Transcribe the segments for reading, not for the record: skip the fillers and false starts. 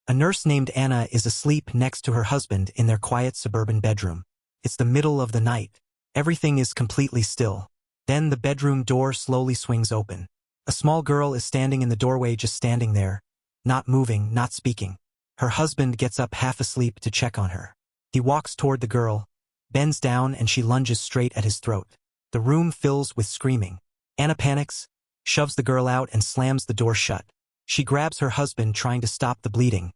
A nurse named Anna is asleep next to her husband in their quiet suburban bedroom. It's the middle of the night. Everything is completely still. Then the bedroom door slowly swings open. A small girl is standing in the doorway, just standing there, not moving, not speaking. Her husband gets up half asleep to check on her. He walks toward the girl, bends down, and she lunges straight at his throat. The room fills with screaming. Anna panics, shoves the girl out, and slams the door shut. She grabs her husband, trying to stop the bleeding,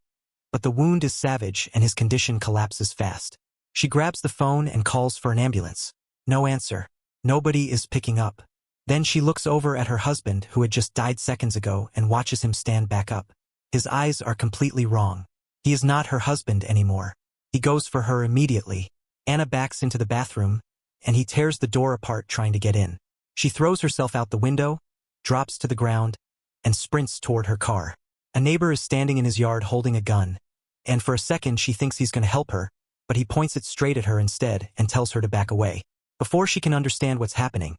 but the wound is savage and his condition collapses fast. She grabs the phone and calls for an ambulance. No answer. Nobody is picking up. Then she looks over at her husband, who had just died seconds ago, and watches him stand back up. His eyes are completely wrong. He is not her husband anymore. He goes for her immediately. Anna backs into the bathroom, and he tears the door apart trying to get in. She throws herself out the window, drops to the ground, and sprints toward her car. A neighbor is standing in his yard holding a gun, and for a second she thinks he's going to help her, but he points it straight at her instead and tells her to back away. Before she can understand what's happening,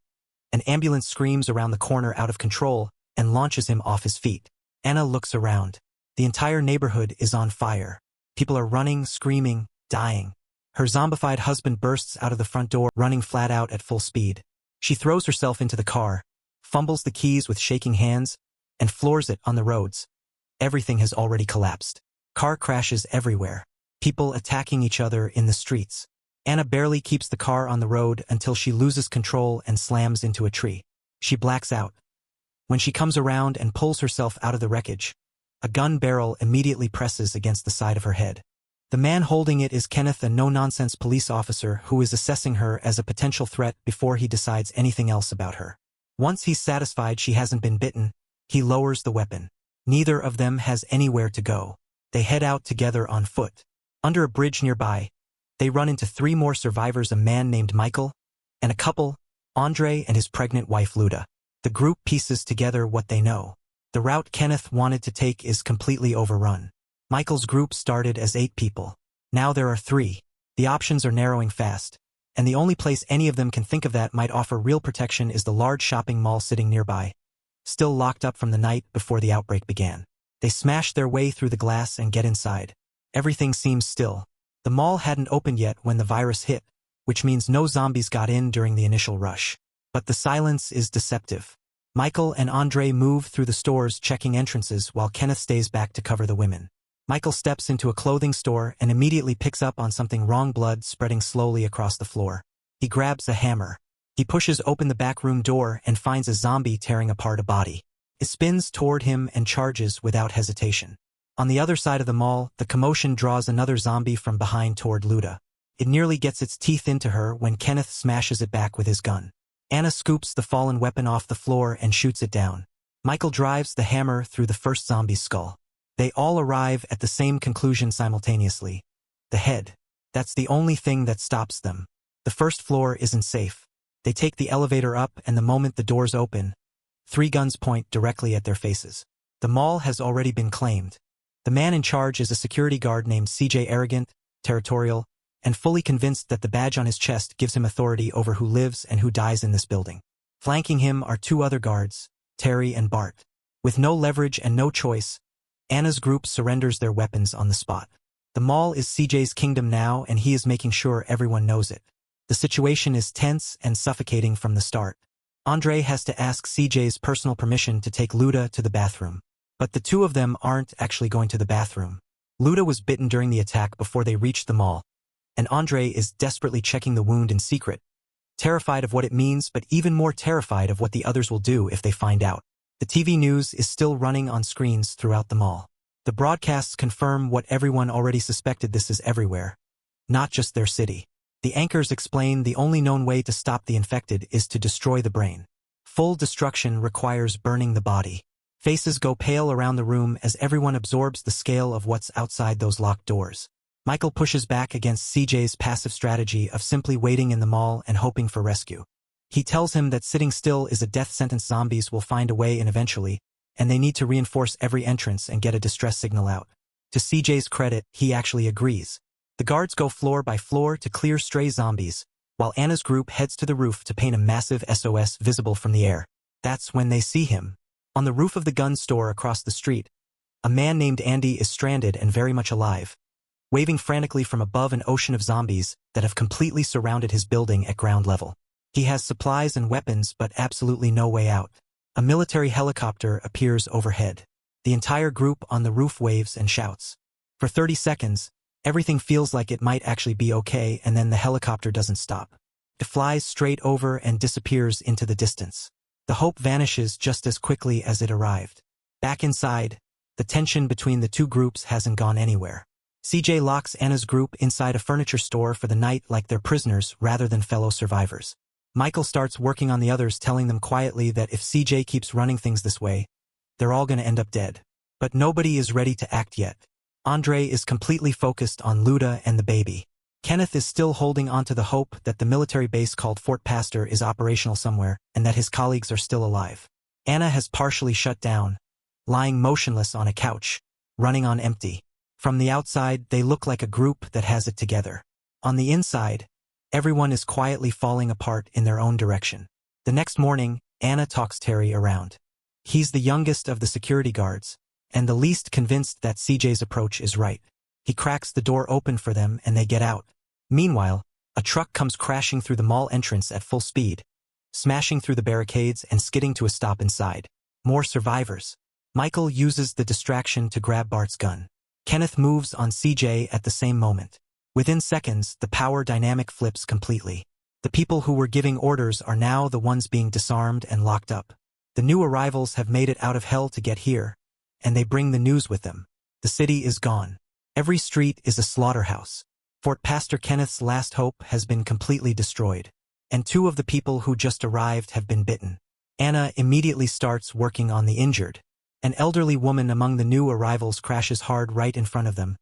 an ambulance screams around the corner out of control and launches him off his feet. Anna looks around. The entire neighborhood is on fire. People are running, screaming, dying. Her zombified husband bursts out of the front door, running flat out at full speed. She throws herself into the car, fumbles the keys with shaking hands, and floors it on the roads. Everything has already collapsed. Car crashes everywhere. People attacking each other in the streets. Anna barely keeps the car on the road until she loses control and slams into a tree. She blacks out. When she comes around and pulls herself out of the wreckage, a gun barrel immediately presses against the side of her head. The man holding it is Kenneth, a no-nonsense police officer who is assessing her as a potential threat before he decides anything else about her. Once he's satisfied she hasn't been bitten, he lowers the weapon. Neither of them has anywhere to go. They head out together on foot. Under a bridge nearby, they run into 3 more survivors, a man named Michael, and a couple, Andre and his pregnant wife Luda. The group pieces together what they know. The route Kenneth wanted to take is completely overrun. Michael's group started as 8 people. Now there are 3. The options are narrowing fast, and the only place any of them can think of that might offer real protection is the large shopping mall sitting nearby, still locked up from the night before the outbreak began. They smash their way through the glass and get inside. Everything seems still. The mall hadn't opened yet when the virus hit, which means no zombies got in during the initial rush. But the silence is deceptive. Michael and Andre move through the stores checking entrances while Kenneth stays back to cover the women. Michael steps into a clothing store and immediately picks up on something wrong, blood spreading slowly across the floor. He grabs a hammer. He pushes open the back room door and finds a zombie tearing apart a body. It spins toward him and charges without hesitation. On the other side of the mall, the commotion draws another zombie from behind toward Luda. It nearly gets its teeth into her when Kenneth smashes it back with his gun. Anna scoops the fallen weapon off the floor and shoots it down. Michael drives the hammer through the first zombie's skull. They all arrive at the same conclusion simultaneously. The head. That's the only thing that stops them. The first floor isn't safe. They take the elevator up, and the moment the doors open, 3 guns point directly at their faces. The mall has already been claimed. The man in charge is a security guard named CJ, arrogant, territorial, and fully convinced that the badge on his chest gives him authority over who lives and who dies in this building. Flanking him are 2 other guards, Terry and Bart. With no leverage and no choice, Anna's group surrenders their weapons on the spot. The mall is CJ's kingdom now, and he is making sure everyone knows it. The situation is tense and suffocating from the start. Andre has to ask CJ's personal permission to take Luda to the bathroom. But the 2 of them aren't actually going to the bathroom. Luda was bitten during the attack before they reached the mall, and Andre is desperately checking the wound in secret, terrified of what it means but even more terrified of what the others will do if they find out. The TV news is still running on screens throughout the mall. The broadcasts confirm what everyone already suspected: this is everywhere, not just their city. The anchors explain the only known way to stop the infected is to destroy the brain. Full destruction requires burning the body. Faces go pale around the room as everyone absorbs the scale of what's outside those locked doors. Michael pushes back against CJ's passive strategy of simply waiting in the mall and hoping for rescue. He tells him that sitting still is a death sentence. Zombies will find a way in eventually, and they need to reinforce every entrance and get a distress signal out. To CJ's credit, he actually agrees. The guards go floor by floor to clear stray zombies, while Anna's group heads to the roof to paint a massive SOS visible from the air. That's when they see him. On the roof of the gun store across the street, A man named Andy is stranded and very much alive, waving frantically from above an ocean of zombies that have completely surrounded his building at ground level. He has supplies and weapons but absolutely no way out. A military helicopter appears overhead. The entire group on the roof waves and shouts. For 30 seconds, everything feels like it might actually be okay, and then the helicopter doesn't stop. It flies straight over and disappears into the distance. The hope vanishes just as quickly as it arrived. Back inside, the tension between the two groups hasn't gone anywhere. CJ locks Anna's group inside a furniture store for the night like they're prisoners rather than fellow survivors. Michael starts working on the others, telling them quietly that if CJ keeps running things this way, they're all gonna end up dead. But nobody is ready to act yet. Andre is completely focused on Luda and the baby. Kenneth is still holding onto the hope that the military base called Fort Pastor is operational somewhere and that his colleagues are still alive. Anna has partially shut down, lying motionless on a couch, running on empty. From the outside, they look like a group that has it together. On the inside, everyone is quietly falling apart in their own direction. The next morning, Anna talks Terry around. He's the youngest of the security guards, and the least convinced that CJ's approach is right. He cracks the door open for them and they get out. Meanwhile, a truck comes crashing through the mall entrance at full speed, smashing through the barricades and skidding to a stop inside. More survivors. Michael uses the distraction to grab Bart's gun. Kenneth moves on CJ at the same moment. Within seconds, the power dynamic flips completely. The people who were giving orders are now the ones being disarmed and locked up. The new arrivals have made it out of hell to get here, and they bring the news with them. The city is gone. Every street is a slaughterhouse. Fort Pastor Kenneth's last hope has been completely destroyed, and two of the people who just arrived have been bitten. Anna immediately starts working on the injured. An elderly woman among the new arrivals crashes hard right in front of them,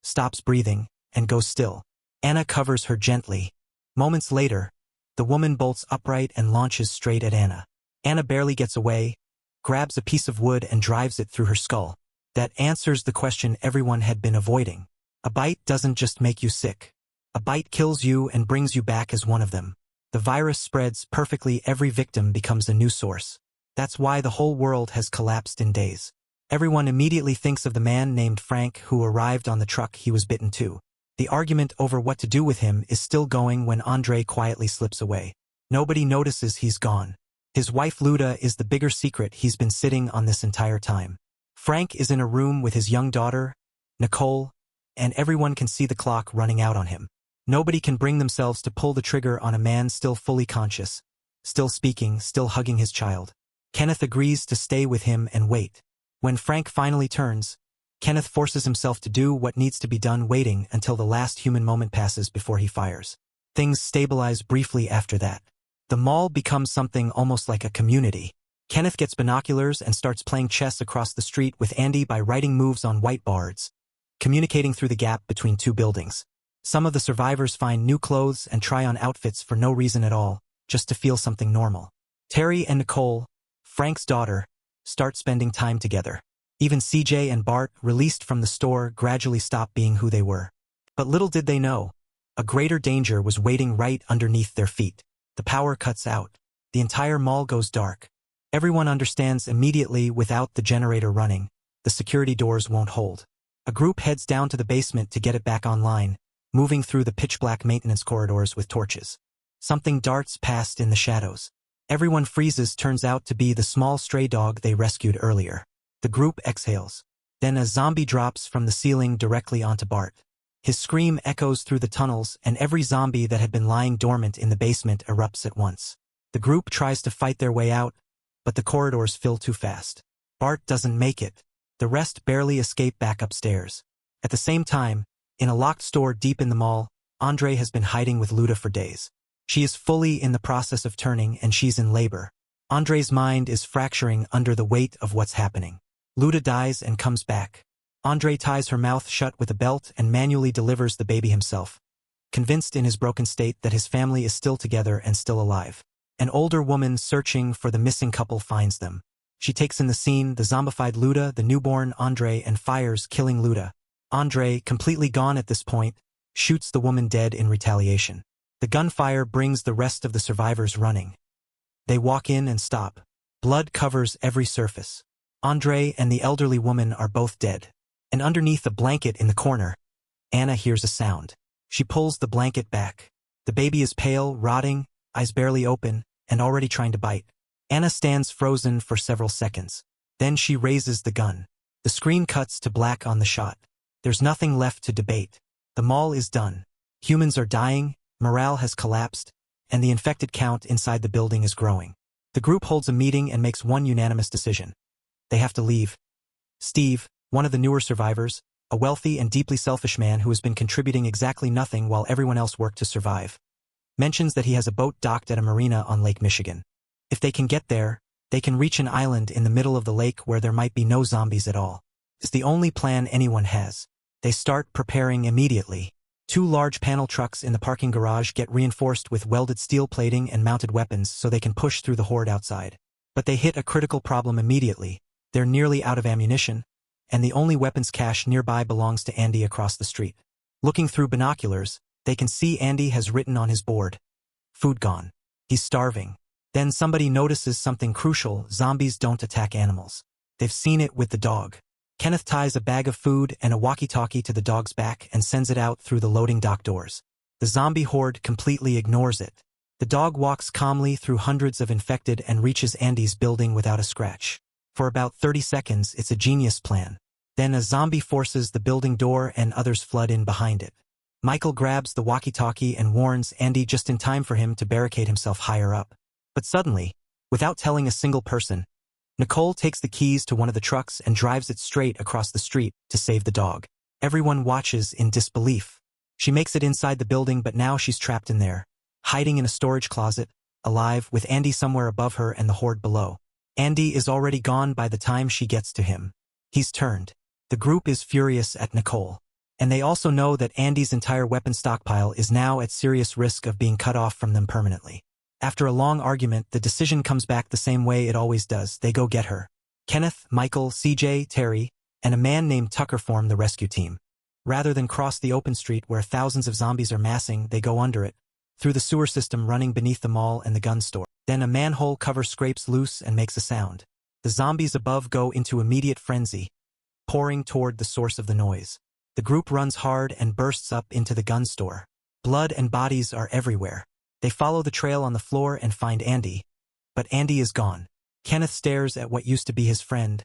stops breathing, and goes still. Anna covers her gently. Moments later, the woman bolts upright and launches straight at Anna. Anna barely gets away, grabs a piece of wood and drives it through her skull. That answers the question everyone had been avoiding. A bite doesn't just make you sick. A bite kills you and brings you back as one of them. The virus spreads perfectly. Every victim becomes a new source. That's why the whole world has collapsed in days. Everyone immediately thinks of the man named Frank who arrived on the truck he was bitten too. The argument over what to do with him is still going when Andre quietly slips away. Nobody notices he's gone. His wife Luda is the bigger secret he's been sitting on this entire time. Frank is in a room with his young daughter, Nicole, and everyone can see the clock running out on him. Nobody can bring themselves to pull the trigger on a man still fully conscious, still speaking, still hugging his child. Kenneth agrees to stay with him and wait. When Frank finally turns, Kenneth forces himself to do what needs to be done, waiting until the last human moment passes before he fires. Things stabilize briefly after that. The mall becomes something almost like a community. Kenneth gets binoculars and starts playing chess across the street with Andy by writing moves on whiteboards, communicating through the gap between two buildings. Some of the survivors find new clothes and try on outfits for no reason at all, just to feel something normal. Terry and Nicole, Frank's daughter, start spending time together. Even CJ and Bart, released from the store, gradually stop being who they were. But little did they know, a greater danger was waiting right underneath their feet. The power cuts out. The entire mall goes dark. Everyone understands immediately. Without the generator running, the security doors won't hold. A group heads down to the basement to get it back online, moving through the pitch-black maintenance corridors with torches. Something darts past in the shadows. Everyone freezes. Turns out to be the small stray dog they rescued earlier. The group exhales. Then a zombie drops from the ceiling directly onto Bart. His scream echoes through the tunnels, and every zombie that had been lying dormant in the basement erupts at once. The group tries to fight their way out, but the corridors fill too fast. Bart doesn't make it. The rest barely escape back upstairs. At the same time, in a locked store deep in the mall, Andre has been hiding with Luda for days. She is fully in the process of turning, and she's in labor. Andre's mind is fracturing under the weight of what's happening. Luda dies and comes back. Andre ties her mouth shut with a belt and manually delivers the baby himself, convinced in his broken state that his family is still together and still alive. An older woman searching for the missing couple finds them. She takes in the scene, the zombified Luda, the newborn Andre, and fires, killing Luda. Andre, completely gone at this point, shoots the woman dead in retaliation. The gunfire brings the rest of the survivors running. They walk in and stop. Blood covers every surface. Andre and the elderly woman are both dead. And underneath a blanket in the corner, Anna hears a sound. She pulls the blanket back. The baby is pale, rotting, eyes barely open, and already trying to bite. Anna stands frozen for several seconds. Then she raises the gun. The screen cuts to black on the shot. There's nothing left to debate. The mall is done. Humans are dying, morale has collapsed, and the infected count inside the building is growing. The group holds a meeting and makes one unanimous decision. They have to leave. Steve, one of the newer survivors, a wealthy and deeply selfish man who has been contributing exactly nothing while everyone else worked to survive, mentions that he has a boat docked at a marina on Lake Michigan. If they can get there, they can reach an island in the middle of the lake where there might be no zombies at all. It's the only plan anyone has. They start preparing immediately. 2 large panel trucks in the parking garage get reinforced with welded steel plating and mounted weapons so they can push through the horde outside. But they hit a critical problem immediately. They're nearly out of ammunition, and the only weapons cache nearby belongs to Andy across the street. Looking through binoculars, they can see Andy has written on his board, "Food gone." He's starving. Then somebody notices something crucial: zombies don't attack animals. They've seen it with the dog. Kenneth ties a bag of food and a walkie-talkie to the dog's back and sends it out through the loading dock doors. The zombie horde completely ignores it. The dog walks calmly through hundreds of infected and reaches Andy's building without a scratch. For about 30 seconds, it's a genius plan. Then a zombie forces the building door and others flood in behind it. Michael grabs the walkie-talkie and warns Andy just in time for him to barricade himself higher up. But suddenly, without telling a single person, Nicole takes the keys to one of the trucks and drives it straight across the street to save the dog. Everyone watches in disbelief. She makes it inside the building, but now she's trapped in there, hiding in a storage closet, alive, with Andy somewhere above her and the horde below. Andy is already gone by the time she gets to him. He's turned. The group is furious at Nicole. And they also know that Andy's entire weapon stockpile is now at serious risk of being cut off from them permanently. After a long argument, the decision comes back the same way it always does. They go get her. Kenneth, Michael, CJ, Terry, and a man named Tucker form the rescue team. Rather than cross the open street where thousands of zombies are massing, they go under it, through the sewer system running beneath the mall and the gun store. Then a manhole cover scrapes loose and makes a sound. The zombies above go into immediate frenzy, pouring toward the source of the noise. The group runs hard and bursts up into the gun store. Blood and bodies are everywhere. They follow the trail on the floor and find Andy. But Andy is gone. Kenneth stares at what used to be his friend,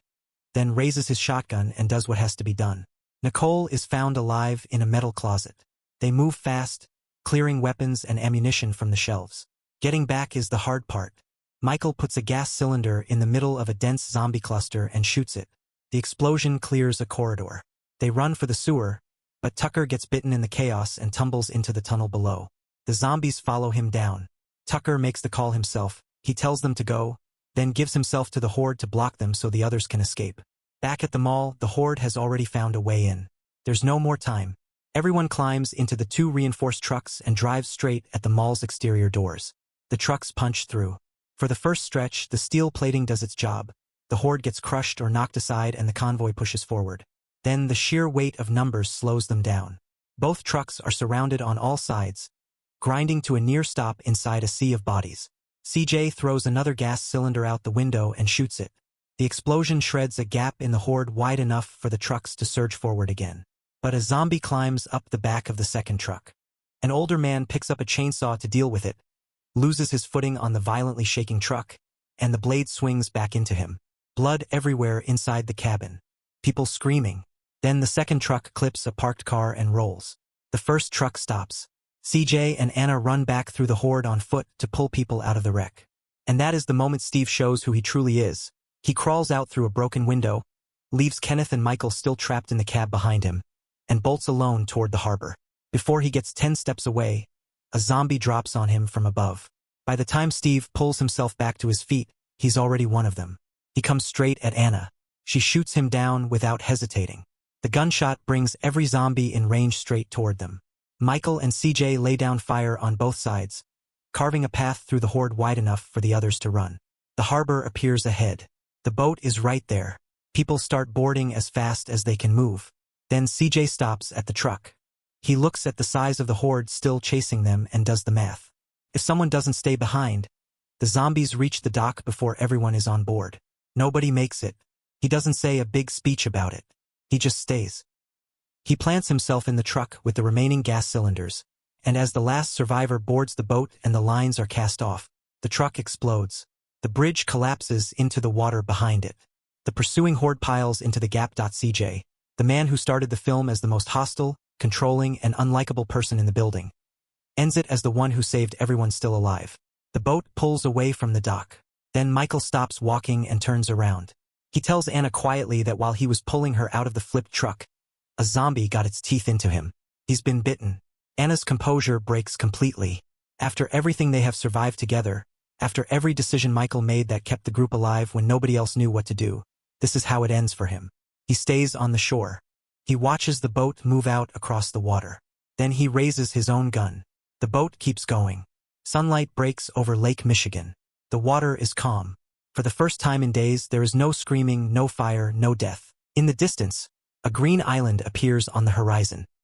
then raises his shotgun and does what has to be done. Nicole is found alive in a metal closet. They move fast, clearing weapons and ammunition from the shelves. Getting back is the hard part. Michael puts a gas cylinder in the middle of a dense zombie cluster and shoots it. The explosion clears a corridor. They run for the sewer, but Tucker gets bitten in the chaos and tumbles into the tunnel below. The zombies follow him down. Tucker makes the call himself. He tells them to go, then gives himself to the horde to block them so the others can escape. Back at the mall, the horde has already found a way in. There's no more time. Everyone climbs into the 2 reinforced trucks and drives straight at the mall's exterior doors. The trucks punch through. For the first stretch, the steel plating does its job. The horde gets crushed or knocked aside and the convoy pushes forward. Then the sheer weight of numbers slows them down. Both trucks are surrounded on all sides, grinding to a near stop inside a sea of bodies. CJ throws another gas cylinder out the window and shoots it. The explosion shreds a gap in the horde wide enough for the trucks to surge forward again. But a zombie climbs up the back of the second truck. An older man picks up a chainsaw to deal with it, loses his footing on the violently shaking truck, and the blade swings back into him. Blood everywhere inside the cabin. People screaming. Then the second truck clips a parked car and rolls. The first truck stops. CJ and Anna run back through the horde on foot to pull people out of the wreck. And that is the moment Steve shows who he truly is. He crawls out through a broken window, leaves Kenneth and Michael still trapped in the cab behind him, and bolts alone toward the harbor. Before he gets 10 steps away, a zombie drops on him from above. By the time Steve pulls himself back to his feet, he's already one of them. He comes straight at Anna. She shoots him down without hesitating. The gunshot brings every zombie in range straight toward them. Michael and CJ lay down fire on both sides, carving a path through the horde wide enough for the others to run. The harbor appears ahead. The boat is right there. People start boarding as fast as they can move. Then CJ stops at the truck. He looks at the size of the horde still chasing them and does the math. If someone doesn't stay behind, the zombies reach the dock before everyone is on board. Nobody makes it. He doesn't say a big speech about it. He just stays. He plants himself in the truck with the remaining gas cylinders, and as the last survivor boards the boat and the lines are cast off, the truck explodes. The bridge collapses into the water behind it. The pursuing horde piles into the gap. CJ, the man who started the film as the most hostile, controlling, and unlikable person in the building, ends it as the one who saved everyone still alive. The boat pulls away from the dock. Then Michael stops walking and turns around. He tells Anna quietly that while he was pulling her out of the flipped truck, a zombie got its teeth into him. He's been bitten. Anna's composure breaks completely. After everything they have survived together, after every decision Michael made that kept the group alive when nobody else knew what to do, this is how it ends for him. He stays on the shore. He watches the boat move out across the water. Then he raises his own gun. The boat keeps going. Sunlight breaks over Lake Michigan. The water is calm. For the first time in days, there is no screaming, no fire, no death. In the distance, a green island appears on the horizon.